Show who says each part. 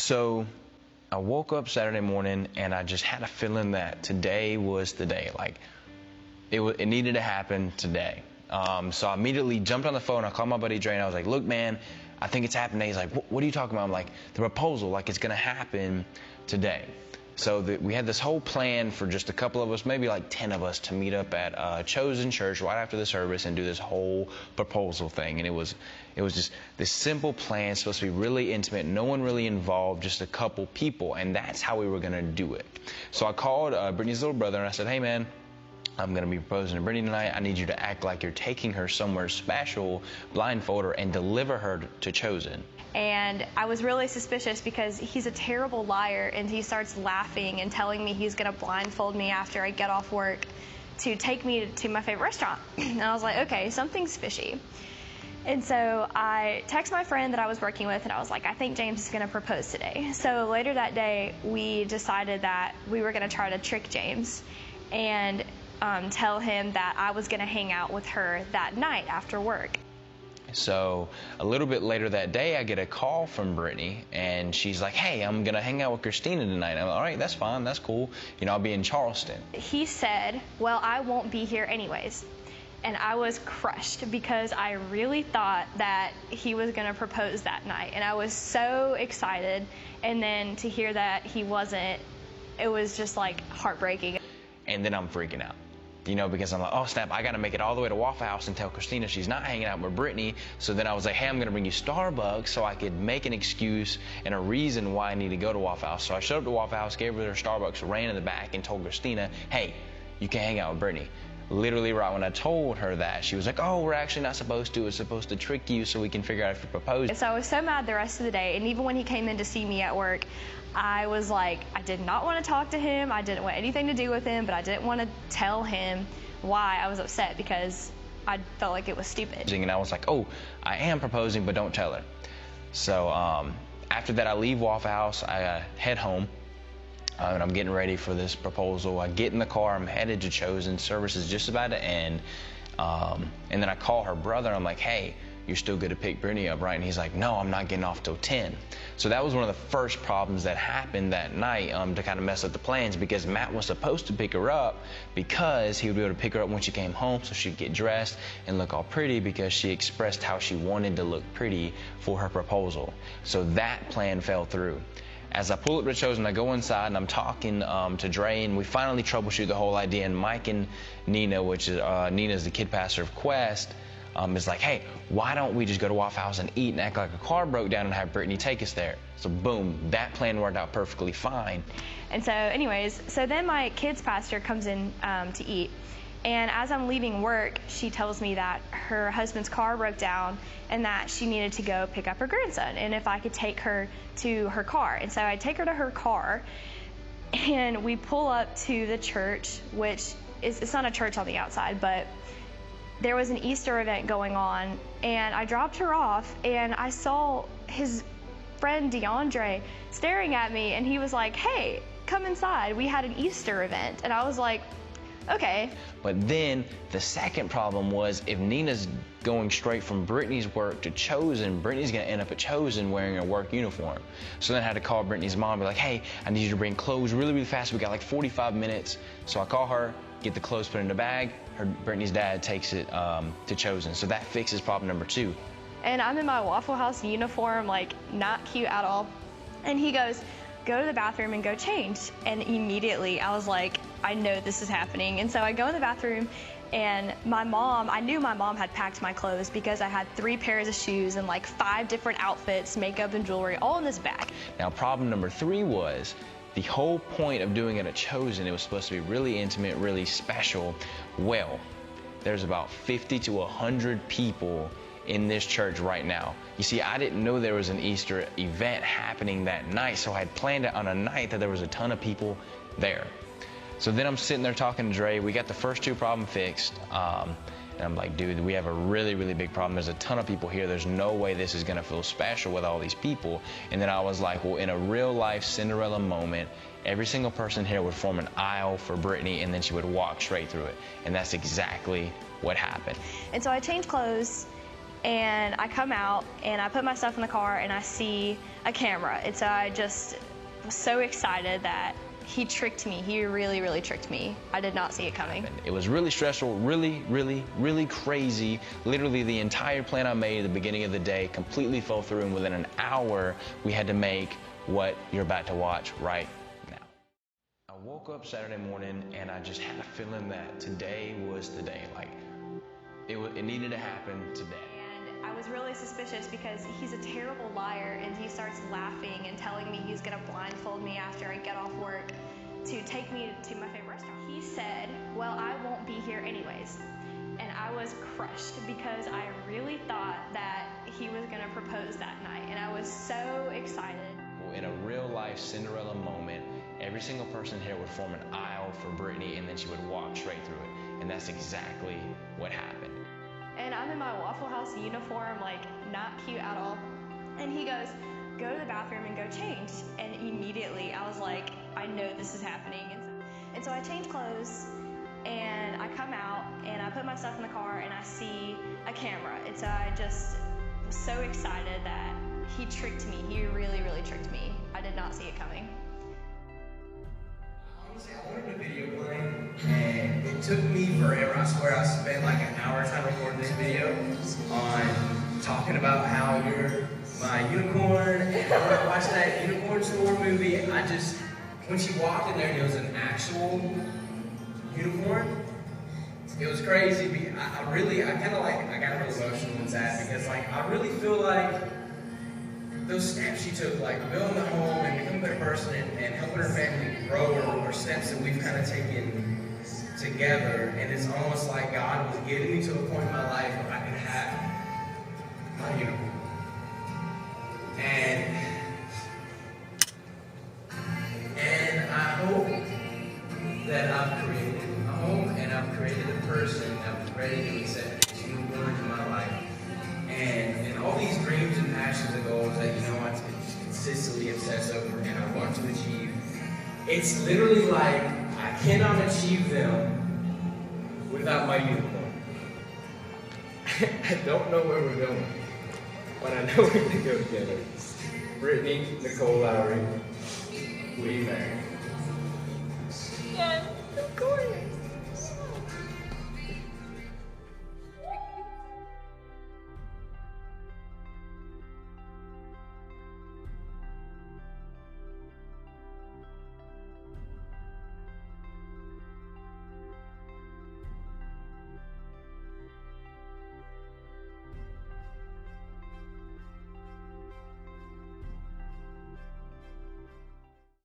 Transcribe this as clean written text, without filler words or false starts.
Speaker 1: So I woke up Saturday morning and I just had a feeling that today was the day. Like it needed to happen today. So I immediately jumped on the phone. I called my buddy Dre and I was like, look, man, I think it's happening. He's like, what are you talking about? I'm like, the proposal, like it's going to happen today. So we had this whole plan for just a couple of us, maybe like 10 of us, to meet up at Chosen Church right after the service and do this whole proposal thing. And it was just this simple plan, supposed to be really intimate, no one really involved, just a couple people. And that's how we were going to do it. So I called Brittney's little brother and I said, hey, man, I'm going to be proposing to Brittney tonight. I need you to act like you're taking her somewhere special, blindfold her, and deliver her to Chosen.
Speaker 2: And I was really suspicious because he's a terrible liar, and he starts laughing and telling me he's going to blindfold me after I get off work to take me to my favorite restaurant. And I was like, okay, something's fishy. And so I text my friend that I was working with, and I was like, I think James is going to propose today. So later that day, we decided that we were going to try to trick James and tell him that I was going to hang out with her that night after work.
Speaker 1: So a little bit later that day, I get a call from Brittney, and she's like, hey, I'm going to hang out with Christina tonight. I'm like, all right, that's fine. That's cool. You know, I'll be in Charleston.
Speaker 2: He said, well, I won't be here anyways. And I was crushed because I really thought that he was going to propose that night. And I was so excited. And then to hear that he wasn't, it was just like heartbreaking.
Speaker 1: And then I'm freaking out. You know, because I'm like, oh, snap, I got to make it all the way to Waffle House and tell Christina she's not hanging out with Brittney. So then I was like, hey, I'm going to bring you Starbucks so I could make an excuse and a reason why I need to go to Waffle House. So I showed up to Waffle House, gave her their Starbucks, ran in the back and told Christina, hey, you can't hang out with Brittney. Literally right when I told her that, she was like, oh, we're actually not supposed to. It's supposed to trick you so we can figure out if you propose.
Speaker 2: So I was so mad the rest of the day. And even when he came in to see me at work, I was like, I did not want to talk to him. I didn't want anything to do with him, but I didn't want to tell him why I was upset because I felt like it was stupid.
Speaker 1: And I was like, oh, I am proposing, but don't tell her. So after that, I leave Waffle House. I head home. And I'm getting ready for this proposal. I get in the car. I'm headed to Chosen. Service is just about to end. And then I call her brother. I'm like, hey, you're still good to pick Brittney up, right? And he's like, no, I'm not getting off till 10. So that was one of the first problems that happened that night to kind of mess up the plans, because Matt was supposed to pick her up because he would be able to pick her up when she came home so she'd get dressed and look all pretty because she expressed how she wanted to look pretty for her proposal. So that plan fell through. As I pull up to Chosen, I go inside and I'm talking to Dre, and we finally troubleshoot the whole idea. And Mike and Nina, which is Nina's the kid pastor of Quest, is like, hey, why don't we just go to Waffle House and eat and act like a car broke down and have Brittney take us there? So boom, that plan worked out perfectly fine.
Speaker 2: And so anyways, so then my kids pastor comes in to eat. And as I'm leaving work, she tells me that her husband's car broke down and that she needed to go pick up her grandson and if I could take her to her car. And so I take her to her car and we pull up to the church, which is, it's not a church on the outside, but there was an Easter event going on, and I dropped her off and I saw his friend DeAndre staring at me, and he was like, hey, come inside. We had an Easter event. And I was like, okay.
Speaker 1: But then the second problem was, if Nina's going straight from Brittney's work to Chosen, Brittney's going to end up at Chosen wearing her work uniform. So then I had to call Brittney's mom and be like, hey, I need you to bring clothes really, really fast. We got like 45 minutes. So I call her, get the clothes put in the bag. Brittney's dad takes it to Chosen. So that fixes problem number 2.
Speaker 2: And I'm in my Waffle House uniform, like not cute at all. And he goes, go to the bathroom and go change. And immediately I was like, I know this is happening. And so I go in the bathroom, and I knew my mom had packed my clothes because I had 3 pairs of shoes and like 5 different outfits, makeup and jewelry, all in this bag.
Speaker 1: Now problem number 3 was, the whole point of doing it at Chosen, it was supposed to be really intimate, really special. Well, there's about 50 to 100 people in this church right now. You see, I didn't know there was an Easter event happening that night, so I had planned it on a night that there was a ton of people there. So then I'm sitting there talking to Dre. We got the first 2 problems fixed. And I'm like, dude, we have a really, really big problem. There's a ton of people here. There's no way this is going to feel special with all these people. And then I was like, well, in a real life Cinderella moment, every single person here would form an aisle for Brittney, and then she would walk straight through it. And that's exactly what happened.
Speaker 2: And so I changed clothes, and I come out and I put my stuff in the car and I see a camera. And so I just was so excited that he tricked me. He really, really tricked me. I did not see it coming.
Speaker 1: It was really stressful, really, really, really crazy. Literally the entire plan I made at the beginning of the day completely fell through, and within an hour, we had to make what you're about to watch right now. I woke up Saturday morning and I just had a feeling that today was the day. Like, it needed to happen today.
Speaker 2: And I was really suspicious because he's a terrible liar, and he starts laughing and telling me he's gonna blindfold me after I get off work to take me to my favorite restaurant. He said, well, I won't be here anyways. And I was crushed because I really thought that he was gonna propose that night, and I was so excited.
Speaker 1: In a real life Cinderella moment, every single person here would form an aisle for Brittney, and then she would walk straight through it. And that's exactly what happened.
Speaker 2: And I'm in my Waffle House uniform, like not cute at all. And he goes, go to the bathroom and go change. And immediately I was like, I know this is happening. And so I change clothes and I come out and I put my stuff in the car and I see a camera. And so I just was so excited that he tricked me. He really, really tricked me. I did not see it coming.
Speaker 3: Honestly, I wanted a video playing, and it took me forever. I swear I spent like an hour trying to record this video on talking about how you're my unicorn, and when I watched that unicorn store movie, when she walked in there and it was an actual unicorn, it was crazy. I got really emotional and sad because like I really feel like those steps she took, like building a home and becoming a better person and helping her family grow, are steps that we've kind of taken together. And it's almost like God was getting me to a point in my life where I could have my unicorn. And I hope that I've created a home and I've created a person that was ready to accept this unicorn in my life. And all these dreams and passions and goals that, I just consistently obsess over and I want to achieve, it's literally like I cannot achieve them without my unicorn. I don't know where we're going, but I know we can go together. Brittney, Nicole, Lowry, we married.
Speaker 2: Yes, of course.